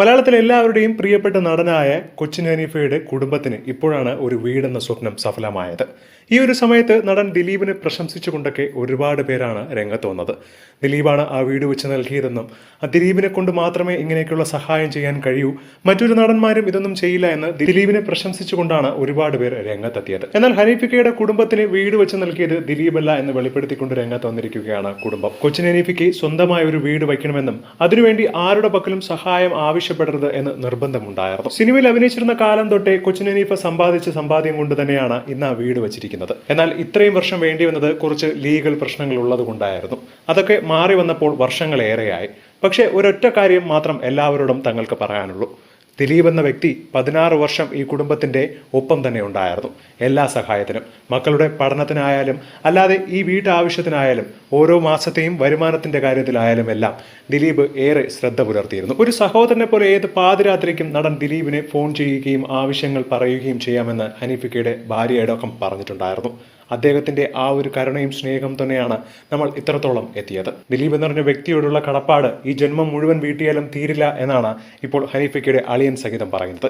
മലയാളത്തിലെ എല്ലാവരുടെയും പ്രിയപ്പെട്ട നടനായ കൊച്ചിൻ ഹനീഫയുടെ കുടുംബത്തിന് ഇപ്പോഴാണ് ഒരു വീടെന്ന സ്വപ്നം സഫലമായത്. ഈ ഒരു സമയത്ത് നടൻ ദിലീപിനെ പ്രശംസിച്ചുകൊണ്ടൊക്കെ ഒരുപാട് പേരാണ് രംഗത്ത് വന്നത്. ദിലീപാണ് ആ വീട് വെച്ച് നൽകിയതെന്നും ദിലീപിനെ കൊണ്ട് മാത്രമേ ഇങ്ങനെയൊക്കെയുള്ള സഹായം ചെയ്യാൻ കഴിയൂ, മറ്റൊരു നടന്മാരും ഇതൊന്നും ചെയ്യില്ല എന്ന് ദിലീപിനെ പ്രശംസിച്ചുകൊണ്ടാണ് ഒരുപാട് പേർ രംഗത്തെത്തിയത്. എന്നാൽ ഹനീഫയ്ക്കയുടെ കുടുംബത്തിന് വീട് വെച്ച് നൽകിയത് ദിലീപല്ല എന്ന് വെളിപ്പെടുത്തിക്കൊണ്ട് രംഗത്ത് വന്നിരിക്കുകയാണ് കുടുംബം. കൊച്ചിൻ ഹനീഫയ്ക്ക് സ്വന്തമായ ഒരു വീട് വയ്ക്കണമെന്നും അതിനുവേണ്ടി ആരുടെ പക്കലും സഹായം ആവശ്യപ്പെടരുത് എന്ന് നിർബന്ധമുണ്ടായിരുന്നു. സിനിമയിൽ അഭിനയിച്ചിരുന്ന കാലം തൊട്ടേ കൊച്ചിൻ ഹനീഫ സമ്പാദിച്ച സമ്പാദ്യം കൊണ്ട് തന്നെയാണ് ഇന്ന് ആ വീട് വെച്ചിരിക്കുന്നത്. എന്നാൽ ഇത്രയും വർഷം വേണ്ടി വന്നത് കുറച്ച് ലീഗൽ പ്രശ്നങ്ങൾ ഉള്ളത് കൊണ്ടായിരുന്നു. അതൊക്കെ മാറി വന്നപ്പോൾ വർഷങ്ങളേറെയായി. പക്ഷേ ഒരൊറ്റ കാര്യം മാത്രം എല്ലാവരോടും തങ്ങൾക്ക് പറയാനുള്ളൂ. ദിലീപ് എന്ന വ്യക്തി 16 വർഷം ഈ കുടുംബത്തിന്റെ ഒപ്പം തന്നെ ഉണ്ടായിരുന്നു. എല്ലാ സഹായത്തിനും, മക്കളുടെ പഠനത്തിനായാലും അല്ലാതെ ഈ വീട്ടാവശ്യത്തിനായാലും ഓരോ മാസത്തെയും വരുമാനത്തിന്റെ കാര്യത്തിലായാലും എല്ലാം ദിലീപ് ഏറെ ശ്രദ്ധ പുലർത്തിയിരുന്നു. ഒരു സഹോദരനെ പോലെ ഏത് പാതിരാത്രിക്കും നടൻ ദിലീപിനെ ഫോൺ ചെയ്യുകയും ആവശ്യങ്ങൾ പറയുകയും ചെയ്യാമെന്ന് ഹനീഫയ്ക്കയുടെ ഭാര്യയടക്കം പറഞ്ഞിട്ടുണ്ടായിരുന്നു. അദ്ദേഹത്തിന്റെ ആ ഒരു കരുണയും സ്നേഹം തന്നെയാണ് നമ്മൾ ഇത്രത്തോളം എത്തിയത്. ദിലീപ് എന്ന് പറഞ്ഞ വ്യക്തിയോടുള്ള കടപ്പാട് ഈ ജന്മം മുഴുവൻ വീട്ടിയാലും തീരില്ല എന്നാണ് ഇപ്പോൾ ഹനീഫയ്ക്കയുടെ അളിയൻ സഹിതം പറയുന്നത്.